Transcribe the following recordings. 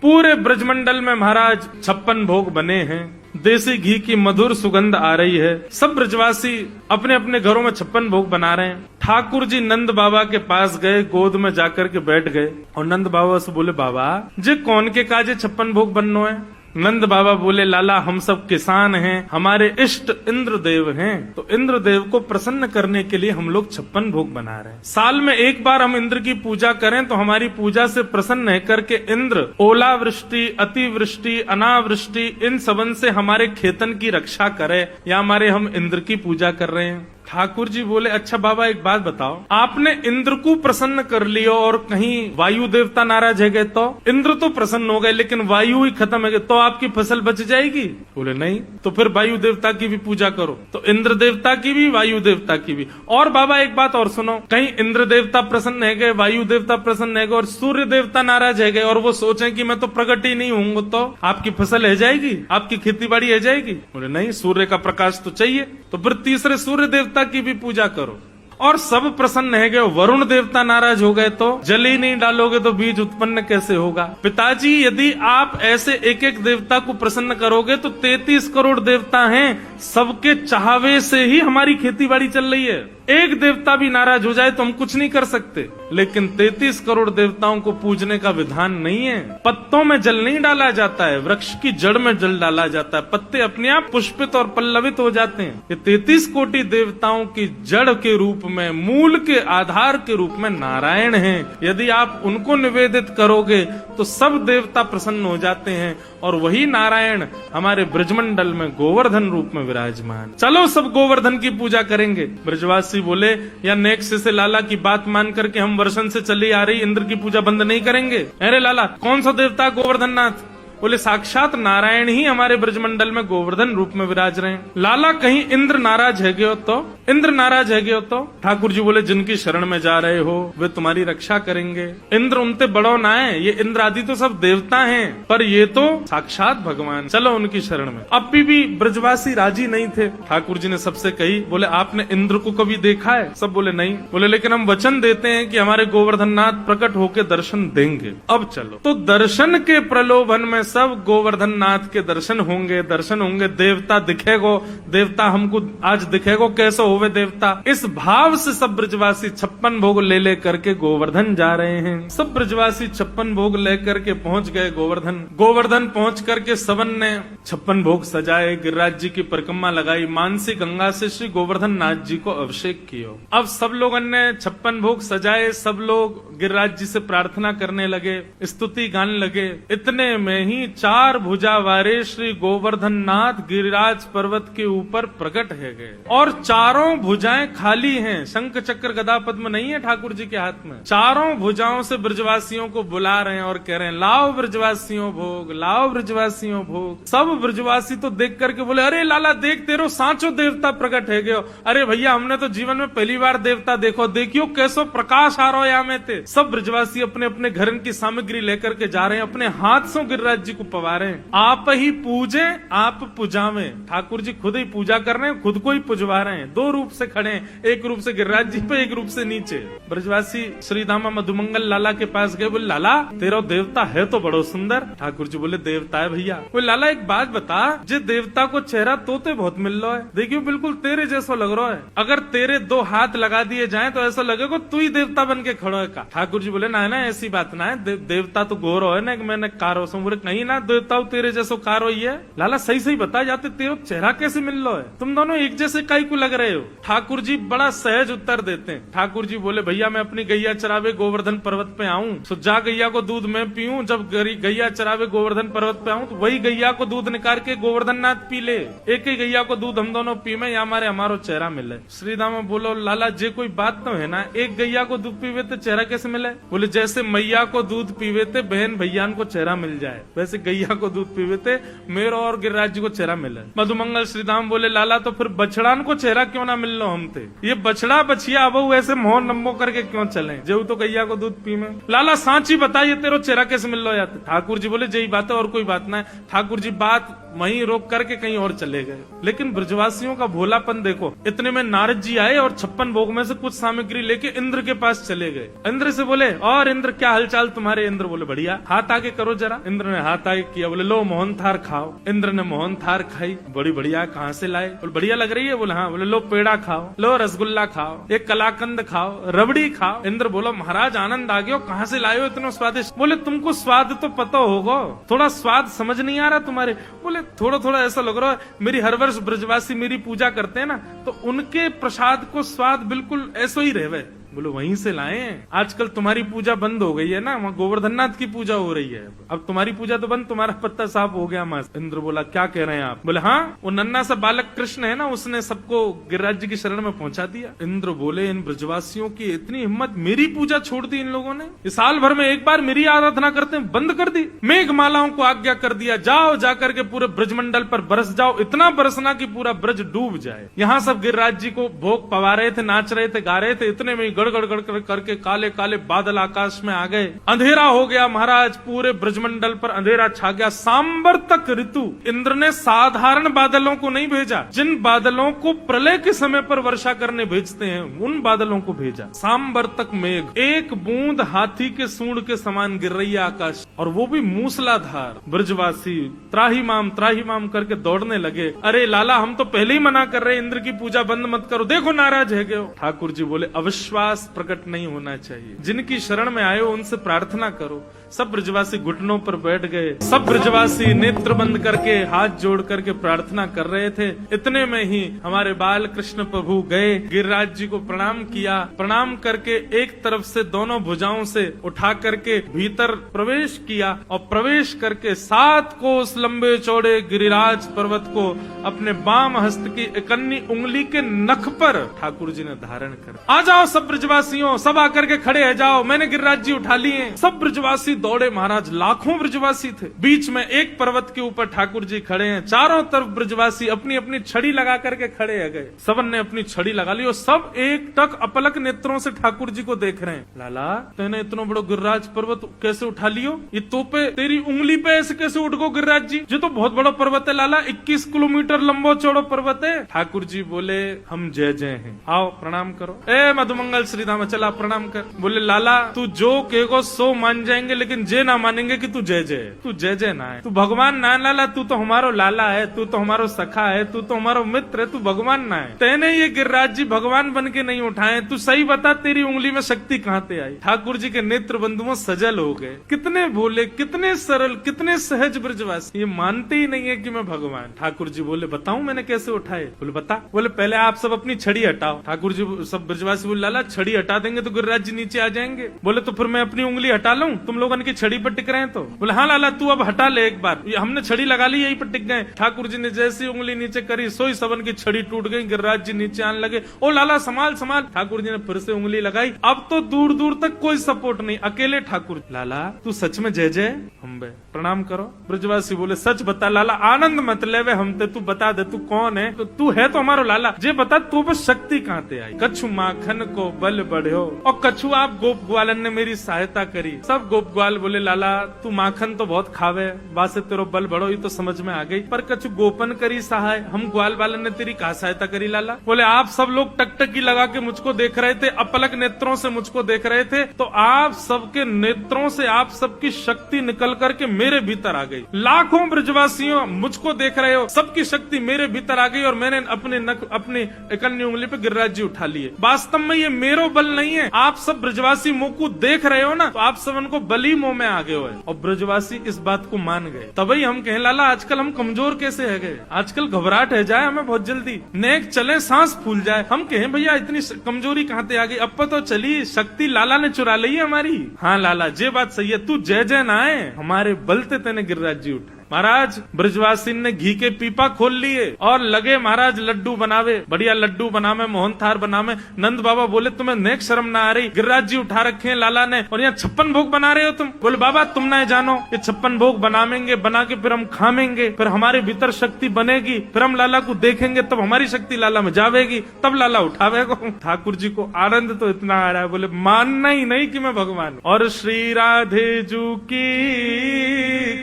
पूरे ब्रजमंडल में महाराज 56 भोग बने हैं। देसी घी की मधुर सुगंध आ रही है। सब ब्रजवासी अपने अपने घरों में 56 भोग बना रहे हैं। ठाकुर जी नंद बाबा के पास गए, गोद में जाकर के बैठ गए और नंद बाबा से बोले, बाबा जे कौन के काजे 56 भोग बननो है? नंद बाबा बोले, लाला हम सब किसान हैं, हमारे इष्ट इंद्रदेव हैं, तो इंद्रदेव को प्रसन्न करने के लिए हम लोग 56 भोग बना रहे हैं। साल में एक बार हम इंद्र की पूजा करें तो हमारी पूजा से प्रसन्न है करके इंद्र ओलावृष्टि, अतिवृष्टि, अनावृष्टि इन सबन से हमारे खेतन की रक्षा करे, या हमारे हम इंद्र की पूजा कर रहे हैं। ठाकुर जी बोले, अच्छा बाबा एक बात बताओ, आपने इंद्र को प्रसन्न कर लियो और कहीं वायु देवता नाराज है गए तो? इंद्र तो प्रसन्न हो गए लेकिन वायु ही खत्म है गए तो आपकी फसल बच जाएगी? बोले नहीं। तो फिर वायु देवता की भी पूजा करो। तो इंद्र देवता की भी, वायु देवता की भी। और बाबा एक बात और सुनो, कहीं इंद्र देवता प्रसन्न है गए, वायु देवता प्रसन्न है गए और सूर्य देवता नाराज है गए और वो सोचे कि मैं तो प्रकट ही नहीं हूँ, तो आपकी फसल है जाएगी, आपकी खेती बाड़ी है जाएगी? बोले नहीं, सूर्य का प्रकाश तो चाहिए। तो फिर तीसरे सूर्य देवता की भी पूजा करो। और सब प्रसन्न है गए, वरुण देवता नाराज हो गए तो जल ही नहीं डालोगे तो बीज उत्पन्न कैसे होगा? पिताजी यदि आप ऐसे एक एक देवता को प्रसन्न करोगे तो 33 करोड़ देवता हैं, सबके चाहवे से ही हमारी खेती बाड़ी चल रही है। एक देवता भी नाराज हो जाए तो हम कुछ नहीं कर सकते, लेकिन 33 करोड़ देवताओं को पूजने का विधान नहीं है। पत्तों में जल नहीं डाला जाता है, वृक्ष की जड़ में जल डाला जाता है, पत्ते अपने आप पुष्पित और पल्लवित हो जाते हैं। ये 33 कोटि देवताओं की जड़ के रूप में, मूल के आधार के रूप में नारायण हैं। यदि आप उनको निवेदित करोगे तो सब देवता प्रसन्न हो जाते हैं और वही नारायण हमारे ब्रजमंडल में गोवर्धन रूप में विराजमान। चलो सब गोवर्धन की पूजा करेंगे। ब्रजवासी बोले, या नेक्स्ट से लाला की बात मान करके हम वर्षन से चली आ रही इंद्र की पूजा बंद नहीं करेंगे। अरे लाला कौन सा देवता गोवर्धन नाथ? बोले साक्षात नारायण ही हमारे ब्रजमंडल में गोवर्धन रूप में विराज रहे हैं। लाला कहीं इंद्र नाराज है गए तो? इंद्र नाराज है गए तो? ठाकुर जी बोले, जिनकी शरण में जा रहे हो वे तुम्हारी रक्षा करेंगे। इंद्र उनते बड़ो ना है, ये इंद्र आदि तो सब देवता हैं, पर ये तो साक्षात भगवान, चलो उनकी शरण में। अब भी ब्रजवासी राजी नहीं थे। ठाकुर जी ने सबसे कही, बोले आपने इंद्र को कभी देखा है? सब बोले नहीं। बोले लेकिन हम वचन देते हैं कि हमारे गोवर्धन नाथ प्रकट होकर दर्शन देंगे। अब चलो। तो दर्शन के प्रलोभन में सब गोवर्धन नाथ के दर्शन होंगे, दर्शन होंगे। देवता दिखेगो, देवता हमको आज दिखेगो, कैसे होवे देवता। इस भाव से सब ब्रजवासी 56 भोग ले करके गोवर्धन जा रहे हैं। सब ब्रजवासी 56 भोग लेकर के पहुंच गए गोवर्धन। गोवर्धन पहुंच करके सबन ने 56 भोग सजाए, गिरिराज जी की परिक्रमा लगाई, मानसी गंगा से श्री गोवर्धन नाथ जी को अभिषेक किया। अब सब लोगों ने 56 भोग सजाए, सब लोग गिरिराज जी से प्रार्थना करने लगे, स्तुति गाने लगे। इतने में ही 4 भुजा वारे श्री गोवर्धन नाथ गिरिराज पर्वत के ऊपर प्रकट है गए और चारों भुजाएं खाली हैं। शंख चक्र गदा पद्म नहीं है ठाकुर जी के हाथ में। चारों भुजाओं से ब्रजवासियों को बुला रहे हैं और कह रहे हैं, लाओ ब्रजवासियों भोग, लाओ ब्रजवासियों भोग। सब ब्रजवासी तो देख करके बोले, अरे लाला देख तेरो सांचो देवता प्रकट है गयो। अरे भैया हमने तो जीवन में पहली बार देवता देखो, देखियो कैसो प्रकाश आ रहा है यहाँ में थे। सब ब्रजवासी अपने अपने घर की सामग्री लेकर के जा रहे हैं, अपने हाथ से गिरिराज जी को पवा रहे हैं। आप ही पूजे आप पुजावे। ठाकुर जी खुद ही पूजा कर रहे हैं, खुद को ही पुजवा रहे हैं। 2 रूप से खड़े हैं, एक रूप से गिरिराज जी पे, एक रूप से नीचे। ब्रजवासी श्री दामा मधुमंगल लाला के पास गए, बोले लाला तेरा देवता है तो बड़ो सुंदर। ठाकुर जी बोले, देवता है भैया। बोले लाला एक बात बता, जे देवता को चेहरा तोते बहुत मिल रहा है, देखियो बिल्कुल तेरे जैसा लग रहा है। अगर तेरे 2 हाथ लगा दिए जाए तो ऐसा लगेगा तू ही देवता बन के खड़ो है का। ठाकुर जी बोले, ना ऐसी बात ना है, देवता तो गोरो है ना, मैंने कारो सो। बोले नहीं ना, देवता तेरे जैसो कारो ही है। लाला सही सही बता, जाते तेरा चेहरा कैसे मिल रहा है? तुम दोनों एक जैसे काई को लग रहे हो? ठाकुर जी बड़ा सहज उत्तर देते हैं। ठाकुर जी बोले, भैया मैं अपनी गैया चरावे गोवर्धन पर्वत पे आऊं तो जा गैया को दूध मैं पीऊं, जब गैया चरावे गोवर्धन पर्वत पे आऊं तो वही गैया को दूध निकाल के गोवर्धन नाथ पी ले। एक ही गैया को दूध हम दोनों पी में, हमारो चेहरा मिले। श्रीदामा बोलो, लाला जे कोई बात तो है ना, एक गैया को दूध पीवे तो चेहरा कैसे मिले? बोले जैसे मैया को दूध पीवे थे बहन भैया को चेहरा मिल जाए, वैसे गैया को दूध पीवे थे मेरा और गिरिराज जी को चेहरा मिले। मधुमंगल श्रीधाम बोले, लाला तो फिर बछड़ान को चेहरा क्यों ना मिल लो हम थे? ये बछड़ा बछिया अब ऐसे मोह नंबो करके क्यों चले, जो तो गैया को दूध पी में। लाला सांची बताइए तेरो चेहरा कैसे मिल लो जाते? ठाकुर जी बोले, यही बात है और कोई बात ना है। ठाकुर जी बात वहीं रोक करके कहीं और चले गए। लेकिन ब्रजवासियों का भोलापन देखो, इतने में नारद जी आए और 56 भोग में से कुछ सामग्री लेके इंद्र के पास चले गए। इंद्र से बोले, और इंद्र क्या हालचाल तुम्हारे? इंद्र बोले, बढ़िया, हाथ आगे करो जरा। इंद्र ने हाथ आगे किया, बोले लो मोहन थार खाओ। इंद्र ने मोहन थार खाई, बड़ी बढ़िया, कहाँ से लाए? बोले बढ़िया लग रही है। बोले हाँ। बोले लो पेड़ा खाओ, लो रसगुल्ला खाओ, एक कलाकंद खाओ, रबड़ी खाओ। इंद्र बोला, महाराज आनंद आ गया, कहाँ से लाए हो इतना स्वादिष्ट? बोले तुमको स्वाद तो पता होगा, थोड़ा स्वाद समझ नहीं आ रहा तुम्हारे? बोले थोड़ा थोड़ा ऐसा लग रहा है, मेरी हर वर्ष ब्रजवासी मेरी पूजा करते हैं ना, तो उनके प्रसाद को स्वाद बिल्कुल ऐसा ही रहे। बोलो वहीं से लाए हैं। आजकल तुम्हारी पूजा बंद हो गई है ना, वहाँ गोवर्धननाथ की पूजा हो रही है, अब तुम्हारी पूजा तो बंद, तुम्हारा पत्ता साफ हो गया मस्त। इंद्र बोला, क्या कह रहे हैं आप? बोले हाँ, वो नन्ना सा बालक कृष्ण है ना, उसने सबको गिरिराज जी की शरण में पहुंचा दिया। इंद्र बोले, इन ब्रजवासियों की इतनी हिम्मत, मेरी पूजा छोड़ दी इन लोगों ने, इस साल भर में एक बार मेरी आराधना करते हैं, बंद कर दी। मेघमालाओं को आज्ञा कर दिया, जाओ जाकर के पूरे ब्रजमंडल पर बरस जाओ, इतना बरसना कि पूरा ब्रज डूब जाए। यहाँ सब गिरिराज जी को भोग पवा रहे थे, नाच रहे थे, गा रहे थे, इतने में गड़गड़ गड़गड़ करके काले काले बादल आकाश में आ गए, अंधेरा हो गया महाराज, पूरे ब्रजमंडल पर अंधेरा छा गया। सांबर तक ऋतु। इंद्र ने साधारण बादलों को नहीं भेजा, जिन बादलों को प्रलय के समय पर वर्षा करने भेजते हैं, उन बादलों को भेजा। सांबर तक मेघ, एक बूंद हाथी के सूंड के समान गिर रही है आकाश, और वो भी मूसलाधार। ब्रजवासी त्राही माम करके दौड़ने लगे। अरे लाला, हम तो पहले ही मना कर रहे, इंद्र की पूजा बंद मत करो, देखो नाराज है गए हो। ठाकुर जी बोले, अविश्वास प्रकट नहीं होना चाहिए, जिनकी शरण में आए हो उनसे प्रार्थना करो। सब ब्रजवासी घुटनों पर बैठ गए, सब ब्रजवासी नेत्र बंद करके हाथ जोड़ करके प्रार्थना कर रहे थे। इतने में ही हमारे बाल कृष्ण प्रभु गए, गिरिराज जी को प्रणाम किया, प्रणाम करके एक तरफ से दोनों भुजाओं से उठा करके भीतर प्रवेश किया, और प्रवेश करके 7 कोस लंबे चौड़े गिरिराज पर्वत को अपने बाम हस्त की इकन्नी उंगली के नख पर ठाकुर जी ने धारण कर। आ जाओ सब ब्रजवासियों, सब आकर के खड़े है जाओ, मैंने गिरिराज जी उठा लिए। सब ब्रजवासी दौड़े महाराज, लाखों ब्रजवासी थे। बीच में एक पर्वत के ऊपर ठाकुर जी खड़े हैं, चारों तरफ ब्रजवासी अपनी अपनी छड़ी लगा करके खड़े है गए। सबन ने अपनी छड़ी लगा ली और सब एक टक अपलक नेत्रों से ठाकुर जी को देख रहे हैं। लाला, तेने इतना बड़ा गिरिराज पर्वत कैसे उठा लियो? ये तोपे तेरी उंगली पे ऐसे कैसे उठ गो गिरिराज जी? ये तो बहुत बड़ा पर्वत है लाला, 21 किलोमीटर लंबो चौड़ो पर्वत है। ठाकुर जी बोले, हम जय जय हैं, आओ प्रणाम करो। ए मधुमंगल श्रीधाम, चला प्रणाम कर। बोले लाला, तू जो कहेगो सो मान जाएंगे, लेकिन जे ना मानेंगे कि तू जय जय, तू जय जय ना है, तू भगवान ना लाला, तू तो हमारो लाला है, तू तो हमारो सखा है, तू तो हमारो मित्र है, तू भगवान ना है। तेने ये गिरिराज जी भगवान बन के नहीं उठाए, तू सही बता तेरी उंगली में शक्ति कहाँ से आई? ठाकुर जी के नेत्र बंधुओं सजल हो गए। कितने भोले, कितने सरल, कितने सहज ब्रजवासी, ये मानते ही नहीं है कि मैं भगवान। ठाकुर जी बोले, बताऊं मैंने कैसे उठाए? बोले बता। बोले पहले आप सब अपनी छड़ी हटाओ। ठाकुर जी सब ब्रजवासी बोले, लाला छड़ी हटा देंगे तो गिरिराज जी नीचे आ जाएंगे। बोले तो फिर मैं अपनी उंगली हटा लूं, तुम लोगों की छड़ी पर टिक रहे हैं तो? बोले हाँ लाला, तू अब हटा ले एक बार, हमने छड़ी लगा ली, यही पर टिक गए। ठाकुर जी ने जैसी उंगली नीचे करी, सोई सबन की छड़ी टूट गई, गिरिराज जी नीचे आने लगे। ओ लाला संभाल संभाल। ठाकुर जी ने फिर से उंगली लगाई, अब तो दूर दूर तक कोई सपोर्ट नहीं, अकेले ठाकुर। लाला तू सच में जय जय? हम प्रणाम करो। ब्रजवासी बोले, सच बता लाला, आनंद मत लेवे हमते, तू बता दे तू कौन है? तो तू है तो हमारो लाला, जे बता तू बस शक्ति कहाँ ते आई? कछु माखन को बल बढ़ो, और कछु आप गोप ग्वालन ने मेरी सहायता करी। सब गोप ग्वाल बोले, लाला तू माखन तो बहुत खावे, बासे तेरो बल बढ़ो, ये तो समझ में आ गई, पर कछु गोपन करी सहाय, हम ग्वाल वालन ने तेरी कहा सहायता करी लाला? बोले आप सब लोग टकटकी लगा के मुझको देख रहे थे, अपलक नेत्रों से मुझको देख रहे थे, तो आप सबके नेत्रों से आप सबकी शक्ति निकल करके मेरे भीतर आ गई। लाखों ब्रजवासियों मुझको देख रहे हो, सबकी शक्ति मेरे भीतर आ गई, और मैंने अपनी इकन्नी उंगली पे गिरिराज जी उठा लिए। वास्तव में ये मेरो बल नहीं है, आप सब ब्रजवासी मुंह को देख रहे हो ना, तो आप सब उनको बली मुंह में आ गए हो। और ब्रजवासी इस बात को मान गए। तभी हम कहें लाला आजकल हम कमजोर कैसे है गए? आजकल घबराहट है जाए हमें बहुत जल्दी, नेक चले सांस फूल जाए, हम कहें भैया इतनी कमजोरी कहाँ से आ गई? अब तो चली शक्ति लाला ने चुरा ली है हमारी। हाँ लाला जे बात सही है, तू जय जय ना है, हमारे बलते तेने गिरिराज जी उठा। महाराज ब्रजवासी ने घी के पीपा खोल लिए और लगे महाराज लड्डू बनावे, बढ़िया लड्डू बनावे, मोहन थार बनावे। नंद बाबा बोले, तुम्हें नेक शर्म ना आ रही? गिरिराज जी उठा रखे हैं लाला ने, और यहाँ 56 भोग बना रहे हो तुम? बोले बाबा तुम ना जानो, ये 56 भोग बनावेंगे, बना के फिर हम खामेंगे, फिर हमारे भीतर शक्ति बनेगी, फिर हम लाला को देखेंगे, तब हमारी शक्ति लाला में जावेगी, तब लाला उठावेगा। ठाकुर जी को आनंद तो इतना आ रहा है, बोले मानना ही नहीं कि मैं भगवान। और श्री राधे जू की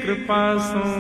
कृपा सो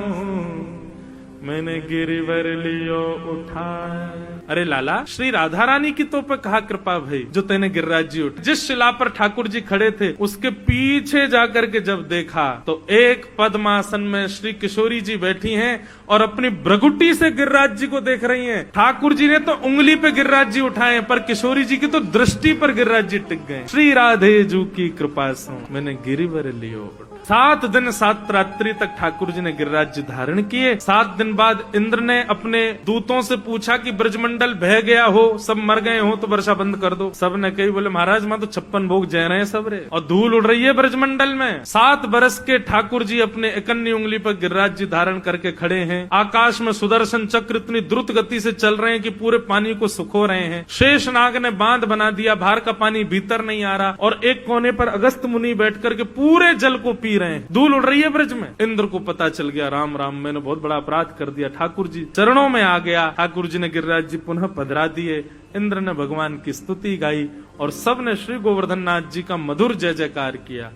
मैंने गिरिवर लियो उठाए। अरे लाला, श्री राधा रानी की तो पे कहा कृपा भई जो तेने गिरिराज जी उठ। जिस शिला पर ठाकुर जी खड़े थे उसके पीछे जाकर के जब देखा तो एक पद्मासन में श्री किशोरी जी बैठी हैं और अपनी भ्रगुटी से गिरिराज जी को देख रही हैं। ठाकुर जी ने तो उंगली पे गिरिराज जी उठाए पर किशोरी जी की तो दृष्टि पर गिरिराज जी टिक गए। श्री राधे जू की कृपा से मैंने गिरिवर लियो। 7 दिन 7 रात्रि तक ठाकुर जी ने गिरिराज जी धारण किए। 7 दिन बाद इंद्र ने अपने दूतों से पूछा कि ब्रजमंडल बह गया हो, सब मर गए हो तो वर्षा बंद कर दो। सब ने कही बोले महाराज मां तो 56 भोग जय रहे हैं सब रे और धूल उड़ रही है ब्रजमंडल में। 7 बरस के ठाकुर जी अपने इकन्नी उंगली पर गिरिराज जी धारण करके खड़े हैं। आकाश में सुदर्शन चक्र इतनी द्रुत गति से चल रहे हैं कि पूरे पानी को सुखो रहे हैं। शेषनाग ने बांध बना दिया, बाहर का पानी भीतर नहीं आ रहा और एक कोने पर अगस्त मुनि बैठ करके पूरे जल को पी रहे हैं। धूल उड़ रही है ब्रज में। इंद्र को पता चल गया, राम राम मैंने बहुत बड़ा अपराध कर दिया। ठाकुर जी चरणों में आ गया। ठाकुर जी ने गिरिराज जी पुनः पधरा दिए। इंद्र ने भगवान की स्तुति गाई और सब ने श्री गोवर्धन नाथ जी का मधुर जय जयकार किया।